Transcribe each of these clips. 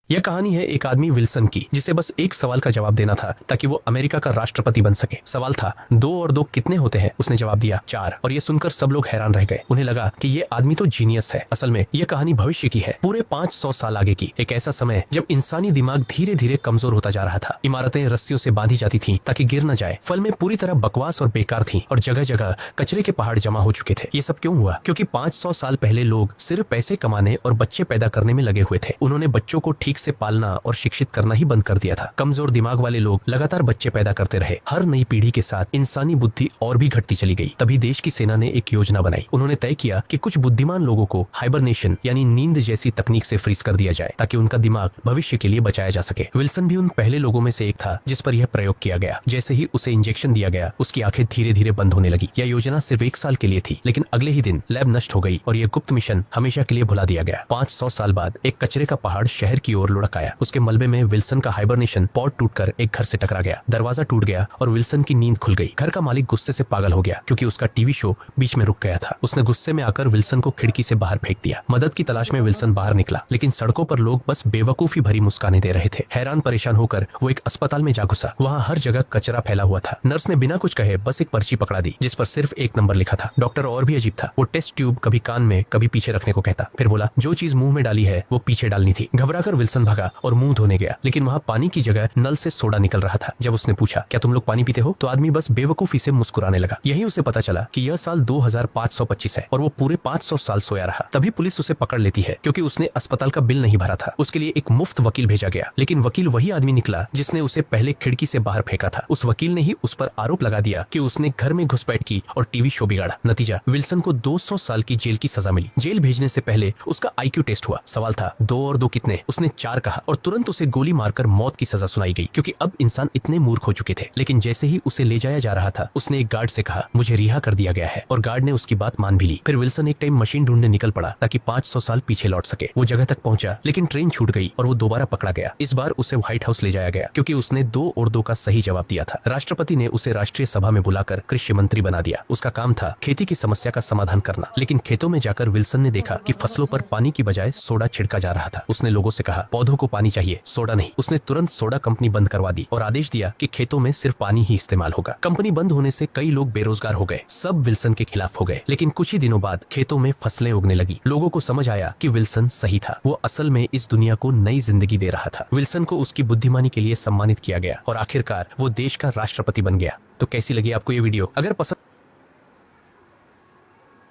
यह कहानी है एक आदमी विल्सन की, जिसे बस एक सवाल का जवाब देना था ताकि वो अमेरिका का राष्ट्रपति बन सके। सवाल था 2 और 2 कितने होते हैं। उसने जवाब दिया 4। और ये सुनकर सब लोग हैरान रह गए। उन्हें लगा कि ये आदमी तो जीनियस है। असल में यह कहानी भविष्य की है, पूरे 500 साल आगे की। एक ऐसा समय जब इंसानी दिमाग धीरे धीरे कमजोर होता जा रहा था। इमारतें रस्सियों से बांधी जाती थी ताकि गिर न जाए। फल में पूरी तरह बकवास और बेकार थी और जगह जगह कचरे के पहाड़ जमा हो चुके थे। ये सब क्यों हुआ? क्योंकि 500 साल पहले लोग सिर्फ पैसे कमाने और बच्चे पैदा करने में लगे हुए थे। उन्होंने बच्चों को ठीक से पालना और शिक्षित करना ही बंद कर दिया था। कमजोर दिमाग वाले लोग लगातार बच्चे पैदा करते रहे। हर नई पीढ़ी के साथ इंसानी बुद्धि और भी घटती चली गई। तभी देश की सेना ने एक योजना बनाई। उन्होंने तय किया कि कुछ बुद्धिमान लोगों को हाइबरनेशन यानी नींद जैसी तकनीक से फ्रीज कर दिया जाए ताकि उनका दिमाग भविष्य के लिए बचाया जा सके। विल्सन भी उन पहले लोगों में से एक था जिस पर यह प्रयोग किया गया। जैसे ही उसे इंजेक्शन दिया गया, उसकी आंखें धीरे धीरे बंद होने लगी। यह योजना सिर्फ 1 साल के लिए थी, लेकिन अगले ही दिन लैब नष्ट हो गई और यह गुप्त मिशन हमेशा के लिए भुला दिया गया। 500 साल बाद एक कचरे का पहाड़ शहर की ओर लुढ़क आया। उसके मलबे में विल्सन का हाइबरनेशन पॉड टूटकर एक घर से टकरा गया। दरवाजा टूट गया और विल्सन की नींद खुल गई। घर का मालिक गुस्से से पागल हो गया क्योंकि उसका टीवी शो बीच में रुक गया था। उसने गुस्से में आकर विल्सन को खिड़की से बाहर फेंक दिया। मदद की तलाश में विल्सन बाहर निकला, लेकिन सड़कों पर लोग बस बेवकूफी भरी मुस्कानें दे रहे थे। हैरान परेशान होकर वो एक अस्पताल में जा घुसा। वहाँ हर जगह कचरा फैला हुआ था। नर्स ने बिना कुछ कहे बस एक पर्ची पकड़ा दी जिस पर सिर्फ 1 नंबर लिखा था। डॉक्टर और भी अजीब था। वो टेस्ट ट्यूब कभी कान में कभी पीछे रखने को कहता, फिर बोला जो चीज मुंह में डाली है वो पीछे डालनी थी। घबराकर विल्सन भागा और मुंह धोने गया, लेकिन वहाँ पानी की जगह नल से सोडा निकल रहा था। जब उसने पूछा क्या तुम लोग पानी पीते हो, तो आदमी बस बेवकूफी से मुस्कुराने लगा। यही उसे पता चला कि यह साल 2525 है और वो पूरे 500 साल सोया रहा। तभी पुलिस उसे पकड़ लेती है क्योंकि उसने अस्पताल का बिल नहीं भरा था। उसके लिए एक मुफ्त वकील भेजा गया, लेकिन वकील वही आदमी निकला जिसने उसे पहले खिड़की से बाहर फेंका था। उस वकील ने ही उस पर आरोप लगा दिया कि उसने घर में घुसपैठ की और टीवी शो बिगाड़ा। नतीजा, विल्सन को 200 साल की जेल की सजा मिली। जेल भेजने से पहले उसका IQ टेस्ट हुआ। सवाल था 2 और 2 कितने। उसने 4 कहा और तुरंत उसे गोली मारकर मौत की सजा सुनाई गई क्योंकि अब इंसान इतने मूर्ख हो चुके थे। लेकिन जैसे ही उसे ले जाया जा रहा था, उसने एक गार्ड से कहा मुझे रिहा कर दिया गया है, और गार्ड ने उसकी बात मान भी ली। फिर विल्सन एक टाइम मशीन ढूंढने निकल पड़ा ताकि 500 साल पीछे लौट सके। वो जगह तक पहुंचा, लेकिन ट्रेन छूट गई और वो दोबारा पकड़ा गया। इस बार उसे व्हाइट हाउस ले जाया गया क्योंकि उसने 2 और 2 का सही जवाब दिया था। राष्ट्रपति ने उसे राष्ट्रीय सभा में बुलाकर कृषि मंत्री बना दिया। उसका काम था खेती की समस्या का समाधान करना। लेकिन खेतों में जाकर विल्सन ने देखा कि फसलों पर पानी की बजाय सोडा छिड़का जा रहा था। उसने लोगों से कहा पौधों को पानी चाहिए, सोडा नहीं। उसने तुरंत सोडा कंपनी बंद करवा दी और आदेश दिया कि खेतों में सिर्फ पानी ही इस्तेमाल होगा। कंपनी बंद होने से कई लोग बेरोजगार हो गए। सब विल्सन के खिलाफ हो गए। लेकिन कुछ ही दिनों बाद खेतों में फसलें उगने लगी। लोगों को समझ आया कि विल्सन सही था। वो असल में इस दुनिया को नई जिंदगी दे रहा था। विल्सन को उसकी बुद्धिमानी के लिए सम्मानित किया गया और आखिरकार वो देश का राष्ट्रपति बन गया। तो कैसी लगी आपको ये वीडियो? अगर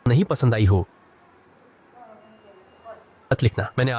नहीं पसंद आई हो मत लिखना। मैंने